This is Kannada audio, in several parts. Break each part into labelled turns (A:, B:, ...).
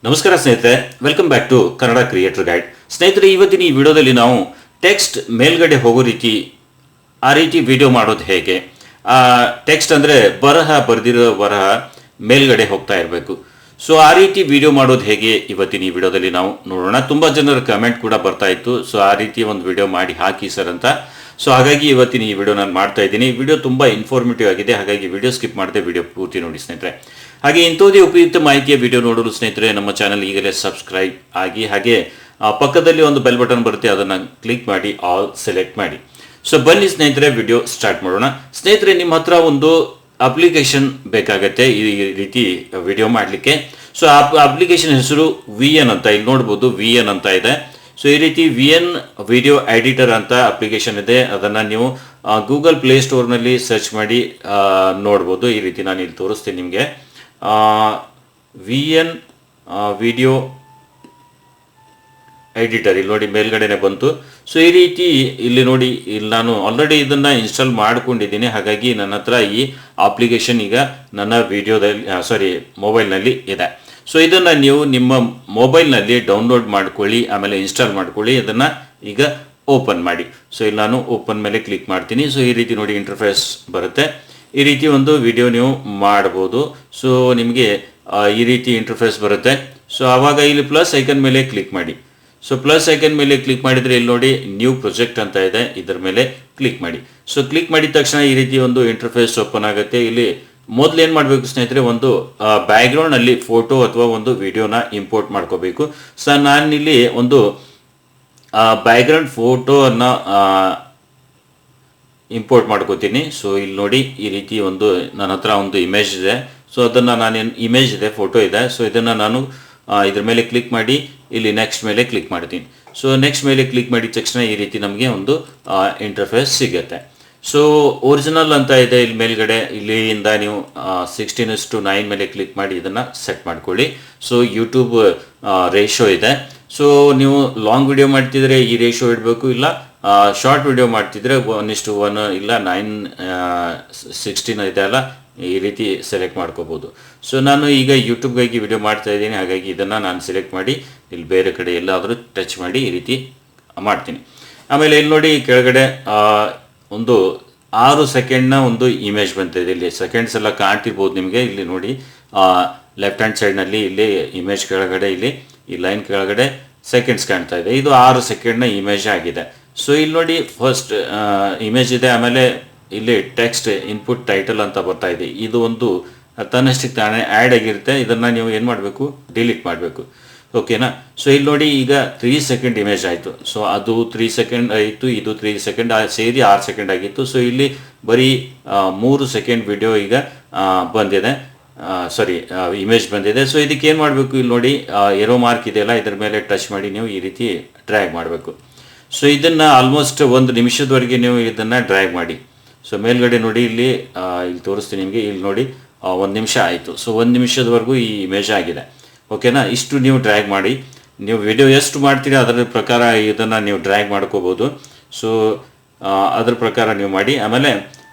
A: ನಮಸ್ಕಾರ ಸ್ನೇಹಿತರೆ, welcome back to Kannada creator guide. ಸ್ನೇಹಿತರೆ, ಇವತ್ತಿನ ಈ ವಿಡಿಯೋದಲ್ಲಿ ನಾವು ಟೆಕ್ಸ್ಟ್ ಮೇಲ್ಗಡೆ ಹೋಗೋ ರೀತಿ ಆ ರೀತಿ ವಿಡಿಯೋ ಮಾಡೋದು ಹೇಗೆ. ಟೆಕ್ಸ್ಟ್ ಅಂದರೆ ಬರೆದಿರೋ ಬರಹ ಮೇಲ್ಗಡೆ ಹೋಗ್ತಾ ಇರಬೇಕು. ಸೊ ಆ ರೀತಿ ವಿಡಿಯೋ ಮಾಡೋದು ಹೇಗೆ ಇವತ್ತಿನ ಈ ವಿಡಿಯೋದಲ್ಲಿ ನಾವು ನೋಡೋಣ. ತುಂಬ ಜನರ ಕಮೆಂಟ್ ಕೂಡ ಬರ್ತಾ ಇತ್ತು, ಸೊ ಆ ರೀತಿ ಒಂದು ವಿಡಿಯೋ ಮಾಡಿ ಹಾಕಿ ಸರ್ ಅಂತ. ಸೊ ಹಾಗಾಗಿ ಇವತ್ತಿನ ಈ ವಿಡಿಯೋ ನಾನು ಮಾಡ್ತಾ ಇದ್ದೀನಿ. ವಿಡಿಯೋ ತುಂಬ ಇನ್ಫಾರ್ಮೇಟಿವ್ ಆಗಿದೆ, ಹಾಗಾಗಿ ವಿಡಿಯೋ ಸ್ಕಿಪ್ ಮಾಡದೆ ವಿಡಿಯೋ ಪೂರ್ತಿ ನೋಡಿ ಸ್ನೇಹಿತರೆ. ಹಾಗೆ ಇಂಥದೇ ಉಪಯುಕ್ತ ಮಾಹಿತಿಯ ವಿಡಿಯೋ ನೋಡಲು ಸ್ನೇಹಿತರೆ ನಮ್ಮ ಚಾನಲ್ ಈಗಲೇ ಸಬ್ಸ್ಕ್ರೈಬ್ ಆಗಿ, ಹಾಗೆ ಪಕ್ಕದಲ್ಲಿ ಒಂದು ಬೆಲ್ ಬಟನ್ ಬರುತ್ತೆ, ಅದನ್ನು ಕ್ಲಿಕ್ ಮಾಡಿ ಆಲ್ ಸೆಲೆಕ್ಟ್ ಮಾಡಿ. ಸೊ ಬನ್ನಿ ಸ್ನೇಹಿತರೆ, ವಿಡಿಯೋ ಸ್ಟಾರ್ಟ್ ಮಾಡೋಣ. ಸ್ನೇಹಿತರೆ, ನಿಮ್ಮ ಹತ್ರ ಒಂದು ಅಪ್ಲಿಕೇಶನ್ ಬೇಕಾಗತ್ತೆ ಈ ರೀತಿ ವಿಡಿಯೋ ಮಾಡಲಿಕ್ಕೆ. ಸೊ ಅಪ್ಲಿಕೇಶನ್ ಹೆಸರು VN ಅಂತ, ಇಲ್ಲಿ ನೋಡ್ಬೋದು VN ಅಂತ ಇದೆ. ಸೊ ಈ ರೀತಿ VN ವಿಡಿಯೋ ಎಡಿಟರ್ ಅಂತ ಅಪ್ಲಿಕೇಶನ್ ಇದೆ. ಅದನ್ನು ನೀವು ಗೂಗಲ್ ಪ್ಲೇಸ್ಟೋರ್ನಲ್ಲಿ ಸರ್ಚ್ ಮಾಡಿ ನೋಡ್ಬೋದು. ಈ ರೀತಿ ನಾನು ಇಲ್ಲಿ ತೋರಿಸ್ತೀನಿ ನಿಮಗೆ. VN ವಿಡಿಯೋ ಎಡಿಟರ್ ಇಲ್ಲಿ ನೋಡಿ, ಮೇಲ್ಗಡೆನೆ ಬಂತು. ಸೊ ಈ ರೀತಿ ಇಲ್ಲಿ ನೋಡಿ, ಇಲ್ಲಿ ನಾನು ಆಲ್ರೆಡಿ ಇದನ್ನು ಇನ್ಸ್ಟಾಲ್ ಮಾಡ್ಕೊಂಡಿದ್ದೀನಿ, ಹಾಗಾಗಿ ನನ್ನ ಹತ್ರ ಈ ಅಪ್ಲಿಕೇಶನ್ ಈಗ ನನ್ನ ವಿಡಿಯೋದಲ್ಲಿ ಮೊಬೈಲ್ನಲ್ಲಿ ಇದೆ. ಸೊ ಇದನ್ನು ನೀವು ನಿಮ್ಮ ಮೊಬೈಲ್ನಲ್ಲಿ ಡೌನ್ಲೋಡ್ ಮಾಡ್ಕೊಳ್ಳಿ, ಆಮೇಲೆ ಇನ್ಸ್ಟಾಲ್ ಮಾಡ್ಕೊಳ್ಳಿ. ಇದನ್ನು ಈಗ ಓಪನ್ ಮಾಡಿ. ಸೊ ಇಲ್ಲಿ ನಾನು ಓಪನ್ ಮೇಲೆ ಕ್ಲಿಕ್ ಮಾಡ್ತೀನಿ. ಸೊ ಈ ರೀತಿ ನೋಡಿ ಇಂಟರ್ಫೇಸ್ ಬರುತ್ತೆ. ಈ ರೀತಿ ಒಂದು ವಿಡಿಯೋ ನೀವು ಮಾಡ್ಬೋದು. ಸೊ ನಿಮಗೆ ಈ ರೀತಿ ಇಂಟರ್ಫೇಸ್ ಬರುತ್ತೆ. ಸೊ ಆವಾಗ ಇಲ್ಲಿ ಪ್ಲಸ್ ಐಕನ್ ಮೇಲೆ ಕ್ಲಿಕ್ ಮಾಡಿ. ಸೊ ಪ್ಲಸ್ ಐಕನ್ ಮೇಲೆ ಕ್ಲಿಕ್ ಮಾಡಿದರೆ ಇಲ್ಲಿ ನೋಡಿ ನ್ಯೂ ಪ್ರೊಜೆಕ್ಟ್ ಅಂತ ಇದೆ, ಇದರ ಮೇಲೆ ಕ್ಲಿಕ್ ಮಾಡಿ. ಸೊ ಕ್ಲಿಕ್ ಮಾಡಿದ ತಕ್ಷಣ ಈ ರೀತಿ ಒಂದು ಇಂಟರ್ಫೇಸ್ ಓಪನ್ ಆಗುತ್ತೆ. ಇಲ್ಲಿ ಮೊದಲು ಏನು ಮಾಡಬೇಕು ಸ್ನೇಹಿತರೆ, ಒಂದು ಬ್ಯಾಕ್ಗ್ರೌಂಡಲ್ಲಿ ಫೋಟೋ ಅಥವಾ ಒಂದು ವಿಡಿಯೋನ ಇಂಪೋರ್ಟ್ ಮಾಡ್ಕೋಬೇಕು. ಸೊ ನಾನಿಲ್ಲಿ ಒಂದು ಬ್ಯಾಕ್ಗ್ರೌಂಡ್ ಫೋಟೋವನ್ನು ಇಂಪೋರ್ಟ್ ಮಾಡ್ಕೋತೀನಿ. ಸೊ ಇಲ್ಲಿ ನೋಡಿ ಈ ರೀತಿ ಒಂದು ನನ್ನ ಹತ್ರ ಒಂದು ಇಮೇಜ್ ಇದೆ. ಸೊ ಅದನ್ನು ನಾನೇನು ಇಮೇಜ್ ಇದೆ, ಫೋಟೋ ಇದೆ. ಸೊ ಇದನ್ನು ನಾನು ಇದ್ರ ಮೇಲೆ ಕ್ಲಿಕ್ ಮಾಡಿ ಇಲ್ಲಿ ನೆಕ್ಸ್ಟ್ ಮೇಲೆ ಕ್ಲಿಕ್ ಮಾಡ್ತೀನಿ. ಸೊ ನೆಕ್ಸ್ಟ್ ಮೇಲೆ ಕ್ಲಿಕ್ ಮಾಡಿದ ತಕ್ಷಣ ಈ ರೀತಿ ನಮಗೆ ಒಂದು ಇಂಟರ್ಫೇಸ್ ಸಿಗುತ್ತೆ. ಸೊ ಒರಿಜಿನಲ್ ಅಂತ ಇದೆ ಇಲ್ಲಿ ಮೇಲ್ಗಡೆ. ಇಲ್ಲಿಂದ ನೀವು 16:9 ಮೇಲೆ ಕ್ಲಿಕ್ ಮಾಡಿ ಇದನ್ನು ಸೆಟ್ ಮಾಡ್ಕೊಳ್ಳಿ. ಸೊ ಯೂಟ್ಯೂಬ್ ರೇಷೋ ಇದೆ. ಸೊ ನೀವು ಲಾಂಗ್ ವಿಡಿಯೋ ಮಾಡ್ತಿದ್ರೆ ಈ ರೇಷೋ ಇಡಬೇಕು, ಇಲ್ಲ ಶಾರ್ಟ್ ವಿಡಿಯೋ ಮಾಡ್ತಿದ್ರೆ 1:1 ಇಲ್ಲ 9:16 ಇದೆ ಅಲ್ಲ, ಈ ರೀತಿ ಸೆಲೆಕ್ಟ್ ಮಾಡ್ಕೋಬೋದು. ಸೊ ನಾನು ಈಗ ಯೂಟ್ಯೂಬ್ಗಾಗಿ ವಿಡಿಯೋ ಮಾಡ್ತಾ ಇದ್ದೀನಿ, ಹಾಗಾಗಿ ಇದನ್ನು ನಾನು ಸೆಲೆಕ್ಟ್ ಮಾಡಿ ಇಲ್ಲಿ ಬೇರೆ ಕಡೆ ಎಲ್ಲಾದರೂ ಟಚ್ ಮಾಡಿ ಈ ರೀತಿ ಮಾಡ್ತೀನಿ. ಆಮೇಲೆ ಇಲ್ಲಿ ನೋಡಿ ಕೆಳಗಡೆ ಒಂದು 6 ಸೆಕೆಂಡ್ನ ಒಂದು ಇಮೇಜ್ ಬಂತಿದೆ. ಇಲ್ಲಿ ಸೆಕೆಂಡ್ಸ್ ಎಲ್ಲ ಕಾಣ್ತಿರ್ಬೋದು ನಿಮಗೆ. ಇಲ್ಲಿ ನೋಡಿ ಲೆಫ್ಟ್ ಹ್ಯಾಂಡ್ ಸೈಡ್ನಲ್ಲಿ ಇಲ್ಲಿ ಇಮೇಜ್ ಕೆಳಗಡೆ, ಇಲ್ಲಿ ಈ ಲೈನ್ ಕೆಳಗಡೆ ಸೆಕೆಂಡ್ಸ್ ಕಾಣ್ತಾ ಇದೆ. ಇದು 6 ಸೆಕೆಂಡ್ನ ಇಮೇಜ್ ಆಗಿದೆ. ಸೊ ಇಲ್ಲಿ ನೋಡಿ ಫಸ್ಟ್ ಇಮೇಜ್ ಇದೆ, ಆಮೇಲೆ ಇಲ್ಲಿ ಟೆಕ್ಸ್ಟ್ ಇನ್ಪುಟ್ ಟೈಟಲ್ ಅಂತ ಬರ್ತಾ ಇದೆ. ಇದು ಒಂದು ತನ್ನಷ್ಟಕ್ಕೆ ತಾನೇ ಆ್ಯಡ್ ಆಗಿರುತ್ತೆ. ಇದನ್ನು ನೀವು ಏನು ಮಾಡಬೇಕು, ಡಿಲೀಟ್ ಮಾಡಬೇಕು. ಓಕೆನಾ. ಸೊ ಇಲ್ಲಿ ನೋಡಿ ಈಗ 3 ಸೆಕೆಂಡ್ ಇಮೇಜ್ ಆಯಿತು. ಸೊ ಅದು 3 ಸೆಕೆಂಡ್ ಆಯಿತು, ಇದು 3 ಸೆಕೆಂಡ್ ಸೇರಿ 6 ಸೆಕೆಂಡ್ ಆಗಿತ್ತು. ಸೊ ಇಲ್ಲಿ ಬರೀ 3 ಸೆಕೆಂಡ್ ವಿಡಿಯೋ ಈಗ ಬಂದಿದೆ, ಇಮೇಜ್ ಬಂದಿದೆ. ಸೊ ಇದಕ್ಕೆ ಏನು ಮಾಡಬೇಕು, ಇಲ್ಲಿ ನೋಡಿ ಏರೋ ಮಾರ್ಕ್ ಇದೆಯಲ್ಲ, ಇದರ ಮೇಲೆ ಟಚ್ ಮಾಡಿ ನೀವು ಈ ರೀತಿ ಡ್ರ್ಯಾಗ್ ಮಾಡಬೇಕು. ಸೊ ಇದನ್ನು ಆಲ್ಮೋಸ್ಟ್ 1 ನಿಮಿಷದವರೆಗೆ ನೀವು ಇದನ್ನು ಡ್ರ್ಯಾಗ್ ಮಾಡಿ. ಸೊ ಮೇಲ್ಗಡೆ ನೋಡಿ ಇಲ್ಲಿ ತೋರಿಸ್ತೀನಿ ನಿಮಗೆ. ಇಲ್ಲಿ ನೋಡಿ 1 ನಿಮಿಷ ಆಯಿತು. ಸೊ 1 ನಿಮಿಷದವರೆಗೂ ಈ ಇಮೇಜ್ ಆಗಿದೆ. ಓಕೆನಾ. ಇಷ್ಟು ನೀವು ಡ್ರ್ಯಾಗ್ ಮಾಡಿ, ನೀವು ವಿಡಿಯೋ ಎಷ್ಟು ಮಾಡ್ತೀರಿ ಅದರ ಪ್ರಕಾರ ಇದನ್ನು ನೀವು ಡ್ರ್ಯಾಗ್ ಮಾಡ್ಕೋಬೋದು. ಸೊ ಅದ್ರ ಪ್ರಕಾರ ನೀವು ಮಾಡಿ. ಆಮೇಲೆ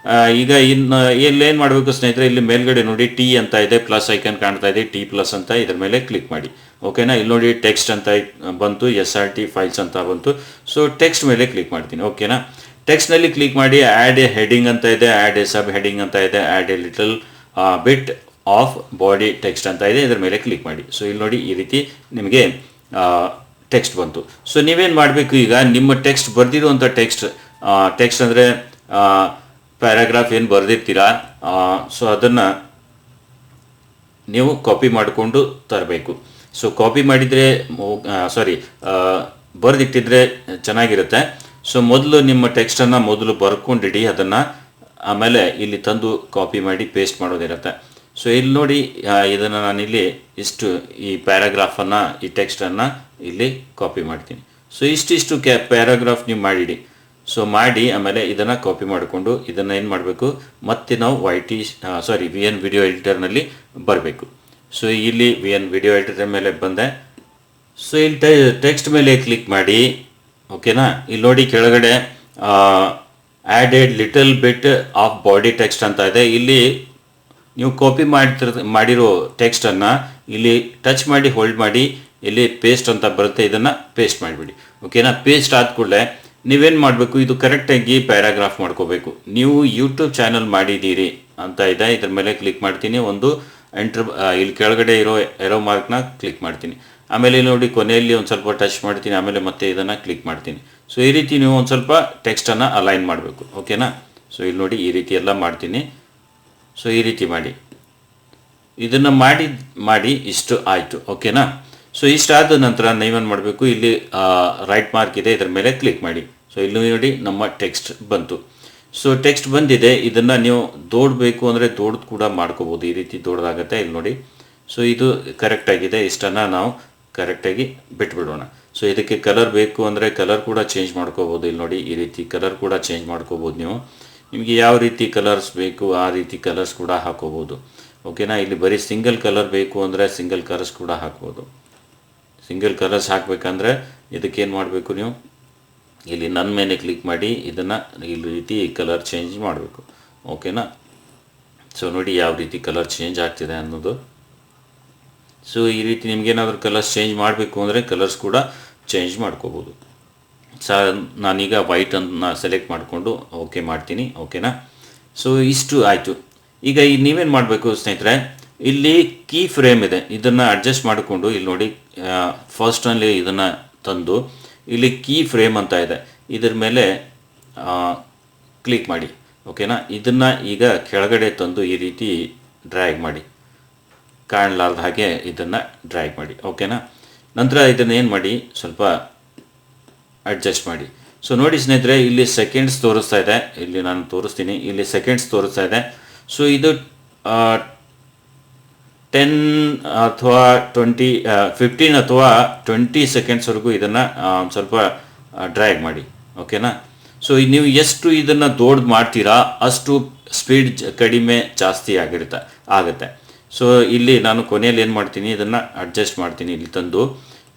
A: ಈಗ ಇಲ್ಲೇನು ಮಾಡಬೇಕು ಸ್ನೇಹಿತರೆ, ಇಲ್ಲಿ ಮೇಲ್ಗಡೆ ನೋಡಿ ಟಿ ಅಂತ ಇದೆ, ಪ್ಲಸ್ ಐಕನ್ ಕಾಣ್ತಾ ಇದೆ, ಟಿ ಪ್ಲಸ್ ಅಂತ, ಇದ್ರ ಮೇಲೆ ಕ್ಲಿಕ್ ಮಾಡಿ. ಓಕೆನಾ. ಇಲ್ಲಿ ನೋಡಿ ಟೆಕ್ಸ್ಟ್ ಅಂತ ಬಂತು, SRT ಫೈಲ್ಸ್ ಅಂತ ಬಂತು. ಸೊ ಟೆಕ್ಸ್ಟ್ ಮೇಲೆ ಕ್ಲಿಕ್ ಮಾಡ್ತೀನಿ. ಓಕೆನಾ. ಟೆಕ್ಸ್ಟ್ನಲ್ಲಿ ಕ್ಲಿಕ್ ಮಾಡಿ, ಆ್ಯಡ್ ಎ ಹೆಡಿಂಗ್ ಅಂತ ಇದೆ, ಆ್ಯಡ್ ಎ ಸಬ್ ಹೆಡಿಂಗ್ ಅಂತ ಇದೆ, add A little bit of body text ಅಂತ ಇದೆ, ಇದರ ಮೇಲೆ ಕ್ಲಿಕ್ ಮಾಡಿ. ಸೊ ಇಲ್ಲಿ ನೋಡಿ ಈ ರೀತಿ ನಿಮಗೆ ಟೆಕ್ಸ್ಟ್ ಬಂತು. ಸೊ ನೀವೇನು ಮಾಡಬೇಕು, ಈಗ ನಿಮ್ಮ ಟೆಕ್ಸ್ಟ್ ಬರೆದಿರುವಂಥ ಟೆಕ್ಸ್ಟ್ ಅಂದರೆ ಪ್ಯಾರಾಗ್ರಾಫ್ ಏನು ಬರೆದಿರ್ತೀರಾ, ಸೊ ಅದನ್ನು ನೀವು ಕಾಪಿ ಮಾಡಿಕೊಂಡು ತರಬೇಕು. ಸೊ ಕಾಪಿ ಮಾಡಿದರೆ ಬರೆದಿಟ್ಟಿದ್ರೆ ಚೆನ್ನಾಗಿರುತ್ತೆ. ಸೊ ಮೊದಲು ನಿಮ್ಮ ಟೆಕ್ಸ್ಟನ್ನು ಮೊದಲು ಬರ್ಕೊಂಡಿಡಿ ಅದನ್ನು, ಆಮೇಲೆ ಇಲ್ಲಿ ತಂದು ಕಾಪಿ ಮಾಡಿ ಪೇಸ್ಟ್ ಮಾಡೋದಿರುತ್ತೆ. ಸೊ ಇಲ್ಲಿ ನೋಡಿ ಇದನ್ನು ನಾನಿಲ್ಲಿ ಈ ಪ್ಯಾರಾಗ್ರಾಫನ್ನು, ಈ ಟೆಕ್ಸ್ಟನ್ನು ಇಲ್ಲಿ ಕಾಪಿ ಮಾಡ್ತೀನಿ. ಸೊ ಇಷ್ಟು ಪ್ಯಾರಾಗ್ರಾಫ್ ನೀವು ಮಾಡಿಡಿ. ಸೊ ಮಾಡಿ ಆಮೇಲೆ ಇದನ್ನು ಕಾಪಿ ಮಾಡಿಕೊಂಡು ಇದನ್ನು ಏನು ಮಾಡಬೇಕು, ಮತ್ತೆ ನಾವು VN ವಿಡಿಯೋ ಎಡಿಟರ್ನಲ್ಲಿ ಬರಬೇಕು. ಸೊ ಇಲ್ಲಿ VN ವಿಡಿಯೋ ಎಡಿಟರ್ ಮೇಲೆ ಬಂದೆ. ಸೊ ಇಲ್ಲಿ ಟೆಕ್ಸ್ಟ್ ಮೇಲೆ ಕ್ಲಿಕ್ ಮಾಡಿ. ಓಕೆನಾ. ಇಲ್ಲಿ ನೋಡಿ ಕೆಳಗಡೆ added little bit of body text ಅಂತ ಇದೆ. ಇಲ್ಲಿ ನೀವು ಕಾಪಿ ಮಾಡಿರೋ ಟೆಕ್ಸ್ಟನ್ನು ಇಲ್ಲಿ ಟಚ್ ಮಾಡಿ ಹೋಲ್ಡ್ ಮಾಡಿ ಇಲ್ಲಿ ಪೇಸ್ಟ್ ಅಂತ ಬರುತ್ತೆ, ಇದನ್ನು ಪೇಸ್ಟ್ ಮಾಡಿಬಿಡಿ. ಓಕೆನಾ? ಪೇಸ್ಟ್ ಆದ ಕೂಡಲೇ ನೀವೇನು ಮಾಡಬೇಕು, ಇದು ಕರೆಕ್ಟಾಗಿ ಪ್ಯಾರಾಗ್ರಾಫ್ ಮಾಡ್ಕೋಬೇಕು. ನೀವು ಯೂಟ್ಯೂಬ್ ಚಾನಲ್ ಮಾಡಿದ್ದೀರಿ ಅಂತ ಇದೆ, ಇದ್ರ ಮೇಲೆ ಕ್ಲಿಕ್ ಮಾಡ್ತೀನಿ. ಒಂದು ಇಲ್ಲಿ ಕೆಳಗಡೆ ಇರೋ ಎರೋ ಮಾರ್ಕ್ನ ಕ್ಲಿಕ್ ಮಾಡ್ತೀನಿ. ಆಮೇಲೆ ಇಲ್ಲಿ ನೋಡಿ ಕೊನೆಯಲ್ಲಿ ಒಂದು ಸ್ವಲ್ಪ ಟಚ್ ಮಾಡ್ತೀನಿ, ಆಮೇಲೆ ಮತ್ತೆ ಇದನ್ನು ಕ್ಲಿಕ್ ಮಾಡ್ತೀನಿ. ಸೊ ಈ ರೀತಿ ನೀವು ಒಂದು ಸ್ವಲ್ಪ ಟೆಕ್ಸ್ಟನ್ನು ಅಲೈನ್ ಮಾಡಬೇಕು. ಓಕೆನಾ? ಸೊ ಇಲ್ಲಿ ನೋಡಿ ಈ ರೀತಿ ಎಲ್ಲ ಮಾಡ್ತೀನಿ. ಸೊ ಈ ರೀತಿ ಮಾಡಿ, ಇದನ್ನು ಮಾಡಿ ಇಷ್ಟು ಆಯಿತು. ಓಕೆನಾ? ಸೊ ಇಷ್ಟಾದ ನಂತರ ನೀವೇನು ಮಾಡಬೇಕು, ಇಲ್ಲಿ ರೈಟ್ ಮಾರ್ಕ್ ಇದೆ, ಇದರ ಮೇಲೆ ಕ್ಲಿಕ್ ಮಾಡಿ. ಸೊ ಇಲ್ಲಿ ನೋಡಿ ನಮ್ಮ ಟೆಕ್ಸ್ಟ್ ಬಂತು. ಸೊ ಟೆಕ್ಸ್ಟ್ ಬಂದಿದೆ. ಇದನ್ನು ನೀವು ದೊಡ್ಡಬೇಕು ಅಂದರೆ ದೊಡ್ಡದು ಕೂಡ ಮಾಡ್ಕೋಬೋದು. ಈ ರೀತಿ ದೊಡ್ಡದಾಗುತ್ತೆ. ಇಲ್ಲಿ ನೋಡಿ. ಸೊ ಇದು ಕರೆಕ್ಟಾಗಿದೆ. ಇಷ್ಟನ್ನು ನಾವು ಕರೆಕ್ಟಾಗಿ ಬಿಟ್ಬಿಡೋಣ. ಸೊ ಇದಕ್ಕೆ ಕಲರ್ ಬೇಕು ಅಂದರೆ ಕಲರ್ ಕೂಡ ಚೇಂಜ್ ಮಾಡ್ಕೋಬೋದು. ಇಲ್ಲಿ ನೋಡಿ ಈ ರೀತಿ ಕಲರ್ ಕೂಡ ಚೇಂಜ್ ಮಾಡ್ಕೋಬೋದು. ನಿಮಗೆ ಯಾವ ರೀತಿ ಕಲರ್ಸ್ ಬೇಕು ಆ ರೀತಿ ಕಲರ್ಸ್ ಕೂಡ ಹಾಕೋಬೋದು. ಓಕೆನಾ? ಇಲ್ಲಿ ಬರೀ ಸಿಂಗಲ್ ಕಲರ್ ಬೇಕು ಅಂದರೆ ಸಿಂಗಲ್ ಕಲರ್ಸ್ ಕೂಡ ಹಾಕ್ಬೋದು. ಸಿಂಗಲ್ ಕಲರ್ಸ್ ಹಾಕಬೇಕಂದ್ರೆ ಇದಕ್ಕೇನು ಮಾಡಬೇಕು, ನೀವು ಇಲ್ಲಿ ನನ್ನ ಮೇಲೆ ಕ್ಲಿಕ್ ಮಾಡಿ ಇದನ್ನು ಈ ರೀತಿ ಕಲರ್ ಚೇಂಜ್ ಮಾಡಬೇಕು. ಓಕೆನಾ? ಸೊ ನೋಡಿ ಯಾವ ರೀತಿ ಕಲರ್ ಚೇಂಜ್ ಆಗ್ತಿದೆ ಅನ್ನೋದು. ಸೊ ಈ ರೀತಿ ನಿಮಗೇನಾದರೂ ಕಲರ್ಸ್ ಚೇಂಜ್ ಮಾಡಬೇಕು ಅಂದರೆ ಕಲರ್ಸ್ ಕೂಡ ಚೇಂಜ್ ಮಾಡ್ಕೋಬೋದು. ನಾನೀಗ ವೈಟನ್ನು ಸೆಲೆಕ್ಟ್ ಮಾಡಿಕೊಂಡು ಓಕೆ ಮಾಡ್ತೀನಿ. ಓಕೆನಾ? ಸೊ ಇಷ್ಟು ಆಯಿತು. ಈಗ ನೀವೇನು ಮಾಡಬೇಕು ಸ್ನೇಹಿತರೆ, ಇಲ್ಲಿ ಕೀ ಫ್ರೇಮ್ ಇದೆ, ಇದನ್ನು ಅಡ್ಜಸ್ಟ್ ಮಾಡಿಕೊಂಡು ಇಲ್ಲಿ ನೋಡಿ ಫಸ್ಟಲ್ಲಿ ಇದನ್ನು ತಂದು ಇಲ್ಲಿ ಕೀ ಫ್ರೇಮ್ ಅಂತ ಇದೆ, ಇದ್ರ ಮೇಲೆ ಕ್ಲಿಕ್ ಮಾಡಿ. ಓಕೆನಾ? ಇದನ್ನು ಈಗ ಕೆಳಗಡೆ ತಂದು ಈ ರೀತಿ ಡ್ರ್ಯಾಗ್ ಮಾಡಿ, ಕಾಣಲಾರ್ದ ಹಾಗೆ ಇದನ್ನು ಡ್ರ್ಯಾಗ್ ಮಾಡಿ. ಓಕೆನಾ? ನಂತರ ಇದನ್ನು ಏನು ಮಾಡಿ, ಸ್ವಲ್ಪ ಅಡ್ಜಸ್ಟ್ ಮಾಡಿ. ಸೊ ನೋಡಿ ಸ್ನೇಹಿತರೆ, ಇಲ್ಲಿ ಸೆಕೆಂಡ್ಸ್ ತೋರಿಸ್ತಾ ಇದೆ. ಇಲ್ಲಿ ನಾನು ತೋರಿಸ್ತೀನಿ, ಇಲ್ಲಿ ಸೆಕೆಂಡ್ಸ್ ತೋರಿಸ್ತಾ ಇದೆ. ಸೊ ಇದು 10 ಅಥವಾ 15 ಅಥವಾ 20 ಸೆಕೆಂಡ್ಸ್ವರೆಗೂ ಇದನ್ನು ಸ್ವಲ್ಪ ಡ್ರ್ಯಾಗ್ ಮಾಡಿ. ಓಕೆನಾ? ಸೊ ನೀವು ಎಷ್ಟು ಇದನ್ನು ದೊಡ್ಡದು ಮಾಡ್ತೀರಾ ಅಷ್ಟು ಸ್ಪೀಡ್ ಕಡಿಮೆ ಜಾಸ್ತಿ ಆಗುತ್ತೆ. ಸೊ ಇಲ್ಲಿ ನಾನು ಕೊನೆಯಲ್ಲಿ ಏನು ಮಾಡ್ತೀನಿ, ಇದನ್ನು ಅಡ್ಜಸ್ಟ್ ಮಾಡ್ತೀನಿ ಇಲ್ಲಿ ತಂದು.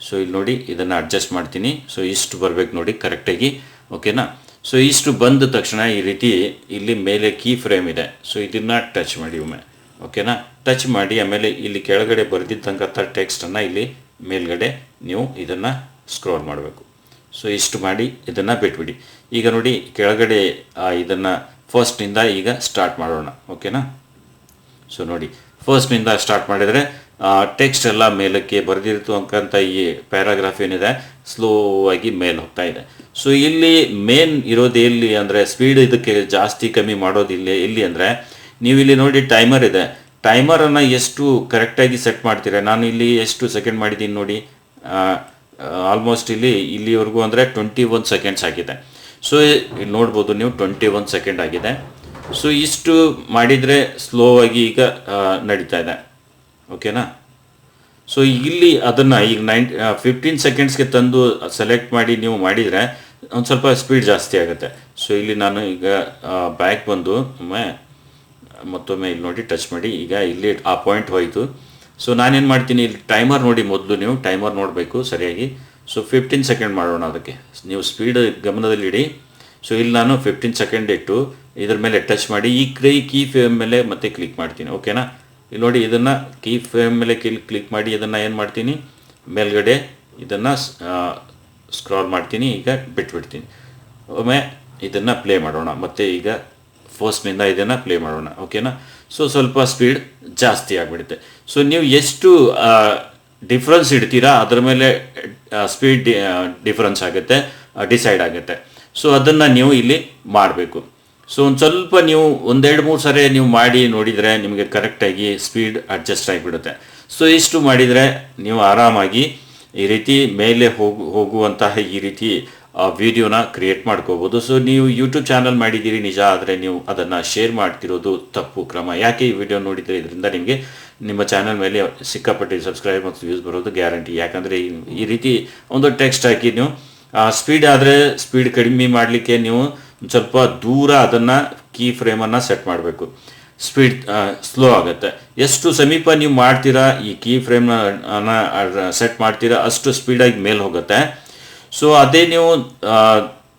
A: ಸೊ ಇಲ್ಲಿ ನೋಡಿ ಇದನ್ನು ಅಡ್ಜಸ್ಟ್ ಮಾಡ್ತೀನಿ. ಸೊ ಇಷ್ಟು ಬರಬೇಕು ನೋಡಿ ಕರೆಕ್ಟಾಗಿ. ಓಕೆನಾ? ಸೊ ಇಷ್ಟು ಬಂದ ತಕ್ಷಣ ಈ ರೀತಿ ಇಲ್ಲಿ ಮೇಲೆ ಕೀ ಫ್ರೇಮ್ ಇದೆ. ಸೊ ಇದನ್ನು ಟಚ್ ಮಾಡಿ ಒಮ್ಮೆ. ಓಕೆನಾ? ಟಚ್ ಮಾಡಿ ಆಮೇಲೆ ಇಲ್ಲಿ ಕೆಳಗಡೆ ಬರೆದಿದ್ದಂಥ ಟೆಕ್ಸ್ಟನ್ನು ಇಲ್ಲಿ ಮೇಲ್ಗಡೆ ನೀವು ಇದನ್ನು ಸ್ಕ್ರೋಲ್ ಮಾಡಬೇಕು. ಸೊ ಇಷ್ಟು ಮಾಡಿ ಇದನ್ನು ಬಿಟ್ಬಿಡಿ. ಈಗ ನೋಡಿ ಕೆಳಗಡೆ ಇದನ್ನು ಫಸ್ಟ್ನಿಂದ ಈಗ ಸ್ಟಾರ್ಟ್ ಮಾಡೋಣ. ಓಕೆನಾ? ಸೊ ನೋಡಿ ಫಸ್ಟ್ನಿಂದ ಸ್ಟಾರ್ಟ್ ಮಾಡಿದರೆ ಟೆಕ್ಸ್ಟ್ ಎಲ್ಲ ಮೇಲಕ್ಕೆ ಬರೆದಿರ್ತಕ್ಕಂಥ ಈ ಪ್ಯಾರಾಗ್ರಾಫ್ ಏನಿದೆ ಸ್ಲೋ ಆಗಿ ಮೇಲೆ ಹೋಗ್ತಾ ಇದೆ. ಸೊ ಇಲ್ಲಿ ಮೇನ್ ಇರೋದು ಎಲ್ಲಿ ಅಂದರೆ ಸ್ಪೀಡ್ ಇದಕ್ಕೆ ಜಾಸ್ತಿ ಕಮ್ಮಿ ಮಾಡೋದಿಲ್ಲ ಎಲ್ಲಿ ಅಂದರೆ, ನೀವು ಇಲ್ಲಿ ನೋಡಿ ಟೈಮರ್ ಇದೆ. ಟೈಮರನ್ನು ಎಷ್ಟು ಕರೆಕ್ಟಾಗಿ ಸೆಟ್ ಮಾಡ್ತೀರಾ. ನಾನು ಇಲ್ಲಿ ಎಷ್ಟು ಸೆಕೆಂಡ್ ಮಾಡಿದ್ದೀನಿ ನೋಡಿ, ಆಲ್ಮೋಸ್ಟ್ ಇಲ್ಲಿವರೆಗೂ ಅಂದರೆ 21 ಸೆಕೆಂಡ್ಸ್ ಆಗಿದೆ. ಸೊ ಇಲ್ಲಿ ನೋಡ್ಬೋದು ನೀವು 21 ಸೆಕೆಂಡ್ ಆಗಿದೆ. ಸೊ ಇಷ್ಟು ಮಾಡಿದರೆ ಸ್ಲೋ ಆಗಿ ಈಗ ನಡೀತಾ ಇದೆ. ಓಕೆನಾ? ಸೊ ಇಲ್ಲಿ ಅದನ್ನು ಈಗ 15 ಸೆಕೆಂಡ್ಸ್ಗೆ ತಂದು ಸೆಲೆಕ್ಟ್ ಮಾಡಿ ನೀವು ಮಾಡಿದರೆ ಒಂದು ಸ್ವಲ್ಪ ಸ್ಪೀಡ್ ಜಾಸ್ತಿ ಆಗುತ್ತೆ. ಸೊ ಇಲ್ಲಿ ನಾನು ಈಗ ಬ್ಯಾಕ್ ಬಂದು ಮತ್ತೊಮ್ಮೆ ಇಲ್ಲಿ ನೋಡಿ ಟಚ್ ಮಾಡಿ, ಈಗ ಇಲ್ಲಿ ಆ ಪಾಯಿಂಟ್ ಹೋಯಿತು. ಸೊ ನಾನೇನು ಮಾಡ್ತೀನಿ, ಇಲ್ಲಿ ಟೈಮರ್ ನೋಡಿ, ಮೊದಲು ನೀವು ಟೈಮರ್ ನೋಡಬೇಕು ಸರಿಯಾಗಿ. ಸೊ 15 ಸೆಕೆಂಡ್ ಮಾಡೋಣ. ಅದಕ್ಕೆ ನೀವು ಸ್ಪೀಡ್ ಗಮನದಲ್ಲಿಡಿ. ಸೊ ಇಲ್ಲಿ ನಾನು 15 ಸೆಕೆಂಡ್ ಇಟ್ಟು ಇದ್ರ ಮೇಲೆ ಟಚ್ ಮಾಡಿ ಈ ಕೀ ಫ್ರೇಮ್ ಮೇಲೆ ಮತ್ತೆ ಕ್ಲಿಕ್ ಮಾಡ್ತೀನಿ. ಓಕೆನಾ? ಇಲ್ಲಿ ನೋಡಿ ಇದನ್ನು ಕೀ ಫ್ರೇಮ್ ಮೇಲೆ ಕ್ಲಿಕ್ ಮಾಡಿ ಇದನ್ನು ಏನು ಮಾಡ್ತೀನಿ, ಮೇಲ್ಗಡೆ ಇದನ್ನು ಸ್ಕ್ರಾಲ್ ಮಾಡ್ತೀನಿ. ಈಗ ಬಿಟ್ಬಿಡ್ತೀನಿ. ಒಮ್ಮೆ ಇದನ್ನು ಪ್ಲೇ ಮಾಡೋಣ. ಮತ್ತು ಈಗ ಫಸ್ಟ್ನಿಂದ ಇದನ್ನು ಪ್ಲೇ ಮಾಡೋಣ. ಓಕೆನಾ? ಸೊ ಸ್ವಲ್ಪ ಸ್ಪೀಡ್ ಜಾಸ್ತಿ ಆಗಿಬಿಡುತ್ತೆ. ಸೊ ನೀವು ಎಷ್ಟು ಡಿಫ್ರೆನ್ಸ್ ಇಡ್ತೀರಾ ಅದರ ಮೇಲೆ ಸ್ಪೀಡ್ ಡಿಫ್ರೆನ್ಸ್ ಆಗುತ್ತೆ, ಡಿಸೈಡ್ ಆಗುತ್ತೆ. ಸೊ ಅದನ್ನು ನೀವು ಇಲ್ಲಿ ಮಾಡಬೇಕು. ಸೊ ಒಂದು ಸ್ವಲ್ಪ ನೀವು 1-2-3 ಸರಿ ನೀವು ಮಾಡಿ ನೋಡಿದರೆ ನಿಮಗೆ ಕರೆಕ್ಟಾಗಿ ಸ್ಪೀಡ್ ಅಡ್ಜಸ್ಟ್ ಆಗಿಬಿಡುತ್ತೆ. ಸೊ ಇಷ್ಟು ಮಾಡಿದರೆ ನೀವು ಆರಾಮಾಗಿ ಈ ರೀತಿ ಮೇಲೆ ಹೋಗುವಂತಹ ಈ ರೀತಿ ವಿಡಿಯೋನ ಕ್ರಿಯೇಟ್ ಮಾಡ್ಕೋಬೋದು. ಸೊ ನೀವು ಯೂಟ್ಯೂಬ್ ಚಾನಲ್ ಮಾಡಿದ್ದೀರಿ ನಿಜ, ಆದರೆ ನೀವು ಅದನ್ನು ಶೇರ್ ಮಾಡ್ತಿರೋದು ತಪ್ಪು ಕ್ರಮ. ಯಾಕೆ ಈ ವಿಡಿಯೋ ನೋಡಿದರೆ ಇದರಿಂದ ನಿಮಗೆ ನಿಮ್ಮ ಚಾನಲ್ ಮೇಲೆ ಸಿಕ್ಕಾಪಟ್ಟೆ ಸಬ್ಸ್ಕ್ರೈಬ್ ಮತ್ತು ವ್ಯೂಸ್ ಬರೋದು ಗ್ಯಾರಂಟಿ. ಯಾಕಂದರೆ ಈ ರೀತಿ ಒಂದು ಟೆಕ್ಸ್ಟ್ ಹಾಕಿ ನೀವು ಸ್ಪೀಡ್ ಆದರೆ ಸ್ಪೀಡ್ ಕಡಿಮೆ ಮಾಡಲಿಕ್ಕೆ ನೀವು ಸ್ವಲ್ಪ ದೂರ ಅದನ್ನು ಕೀ ಫ್ರೇಮನ್ನು ಸೆಟ್ ಮಾಡಬೇಕು. ಸ್ಪೀಡ್ ಸ್ಲೋ ಆಗುತ್ತೆ. ಎಷ್ಟು ಸಮೀಪ ನೀವು ಮಾಡ್ತೀರಾ ಈ ಕೀ ಫ್ರೇಮ್ನ ಸೆಟ್ ಮಾಡ್ತೀರಾ ಅಷ್ಟು ಸ್ಪೀಡಾಗಿ ಮೇಲೆ ಹೋಗುತ್ತೆ. ಸೊ ಅದೇ ನೀವು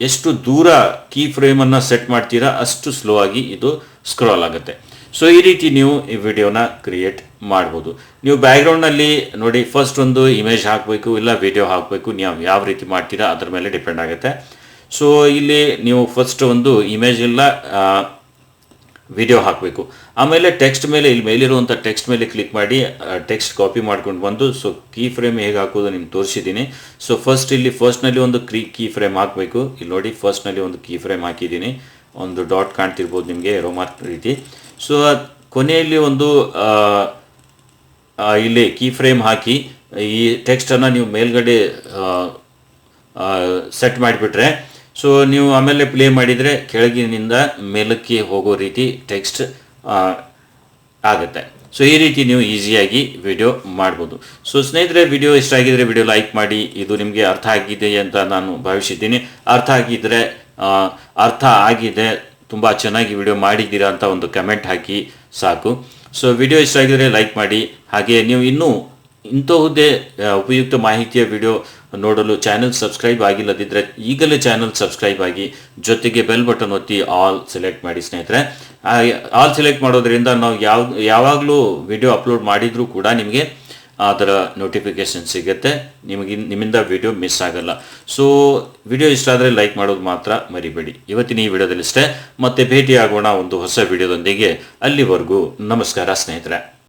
A: ಎಷ್ಟು ದೂರ ಕೀ ಫ್ರೇಮನ್ನು ಸೆಟ್ ಮಾಡ್ತೀರಾ ಅಷ್ಟು ಸ್ಲೋ ಆಗಿ ಇದು ಸ್ಕ್ರಾಲ್ ಆಗುತ್ತೆ. ಸೊ ಈ ರೀತಿ ನೀವು ಈ ವಿಡಿಯೋನ ಕ್ರಿಯೇಟ್ ಮಾಡ್ಬೋದು. ನೀವು ಬ್ಯಾಕ್ಗ್ರೌಂಡ್ನಲ್ಲಿ ನೋಡಿ ಫಸ್ಟ್ ಒಂದು ಇಮೇಜ್ ಹಾಕಬೇಕು ಇಲ್ಲ ವಿಡಿಯೋ ಹಾಕಬೇಕು, ನೀವು ಯಾವ ರೀತಿ ಮಾಡ್ತೀರಾ ಅದ್ರ ಮೇಲೆ ಡಿಪೆಂಡ್ ಆಗುತ್ತೆ. ಸೊ ಇಲ್ಲಿ ನೀವು ಫಸ್ಟ್ ಒಂದು ಇಮೇಜ್ ಇಲ್ಲ ವಿಡಿಯೋ ಹಾಕಬೇಕು. ಆಮೇಲೆ ಟೆಕ್ಸ್ಟ್ ಮೇಲೆ ಇಲ್ಲಿ ಮೇಲಿರುವಂಥ ಟೆಕ್ಸ್ಟ್ ಮೇಲೆ ಕ್ಲಿಕ್ ಮಾಡಿ ಟೆಕ್ಸ್ಟ್ ಕಾಪಿ ಮಾಡ್ಕೊಂಡು ಬಂದು ಸೊ ಕೀ ಫ್ರೇಮ್ ಹೇಗೆ ಹಾಕೋದು ನಿಮ್ಗೆ ತೋರಿಸಿದ್ದೀನಿ. ಸೊ ಫಸ್ಟ್ನಲ್ಲಿ ಒಂದು ಕೀ ಫ್ರೇಮ್ ಹಾಕಬೇಕು. ಇಲ್ಲಿ ನೋಡಿ ಫಸ್ಟ್ನಲ್ಲಿ ಒಂದು ಕೀ ಫ್ರೇಮ್ ಹಾಕಿದ್ದೀನಿ, ಒಂದು ಡಾಟ್ ಕಾಣ್ತಿರ್ಬೋದು ನಿಮಗೆ ಎರೋ ಮಾರ್ಕ್ ರೀತಿ. ಸೊ ಕೊನೆಯಲ್ಲಿ ಒಂದು ಇಲ್ಲಿ ಕೀ ಫ್ರೇಮ್ ಹಾಕಿ ಈ ಟೆಕ್ಸ್ಟನ್ನು ನೀವು ಮೇಲ್ಗಡೆ ಸೆಟ್ ಮಾಡಿಬಿಟ್ರೆ ಸೊ ನೀವು ಆಮೇಲೆ ಪ್ಲೇ ಮಾಡಿದರೆ ಕೆಳಗಿನಿಂದ ಮೇಲಕ್ಕೆ ಹೋಗೋ ರೀತಿ ಟೆಕ್ಸ್ಟ್ ಆಗುತ್ತೆ. ಸೊ ಈ ರೀತಿ ನೀವು ಈಸಿಯಾಗಿ ವಿಡಿಯೋ ಮಾಡ್ಬೋದು. ಸೊ ಸ್ನೇಹಿತರೆ, ವಿಡಿಯೋ ಇಷ್ಟ ಆಗಿದ್ರೆ ವಿಡಿಯೋ ಲೈಕ್ ಮಾಡಿ. ಇದು ನಿಮಗೆ ಅರ್ಥ ಆಗಿದೆ ಅಂತ ನಾನು ಭಾವಿಸಿದ್ದೀನಿ. ಅರ್ಥ ಆಗಿದೆ, ತುಂಬ ಚೆನ್ನಾಗಿ ವಿಡಿಯೋ ಮಾಡಿದ್ದೀರಾ ಅಂತ ಒಂದು ಕಮೆಂಟ್ ಹಾಕಿ ಸಾಕು. ಸೊ ವಿಡಿಯೋ ಇಷ್ಟ ಆಗಿದ್ರೆ ಲೈಕ್ ಮಾಡಿ. ಹಾಗೆ ನೀವು ಇನ್ನೂ ಇಂತಹುದೇ ಉಪಯುಕ್ತ ಮಾಹಿತಿಯ ವಿಡಿಯೋ ನೋಡಲು ಚಾನೆಲ್ ಸಬ್ಸ್ಕ್ರೈಬ್ ಆಗಿಲ್ಲದಿದ್ದರೆ ಈಗಲೇ ಚಾನೆಲ್ ಸಬ್ಸ್ಕ್ರೈಬ್ ಆಗಿ, ಜೊತೆಗೆ ಬೆಲ್ ಬಟನ್ ಒತ್ತಿ ಆಲ್ ಸೆಲೆಕ್ಟ್ ಮಾಡಿ ಸ್ನೇಹಿತರೆ. ಆಲ್ ಸೆಲೆಕ್ಟ್ ಮಾಡೋದ್ರಿಂದ ನಾವು ಯಾವಾಗಲೂ ವಿಡಿಯೋ ಅಪ್ಲೋಡ್ ಮಾಡಿದರೂ ಕೂಡ ನಿಮಗೆ ಅದರ ನೋಟಿಫಿಕೇಶನ್ ಸಿಗುತ್ತೆ, ನಿಮ್ಮಿಂದ ವಿಡಿಯೋ ಮಿಸ್ ಆಗಲ್ಲ. ಸೊ ವಿಡಿಯೋ ಇಷ್ಟ ಆದರೆ ಲೈಕ್ ಮಾಡೋದು ಮಾತ್ರ ಮರಿಬೇಡಿ. ಇವತ್ತಿನ ಈ ವಿಡಿಯೋದಲ್ಲಿ ಇಷ್ಟೇ, ಮತ್ತೆ ಭೇಟಿಯಾಗೋಣ ಒಂದು ಹೊಸ ವಿಡಿಯೋದೊಂದಿಗೆ. ಅಲ್ಲಿವರೆಗೂ ನಮಸ್ಕಾರ ಸ್ನೇಹಿತರೆ.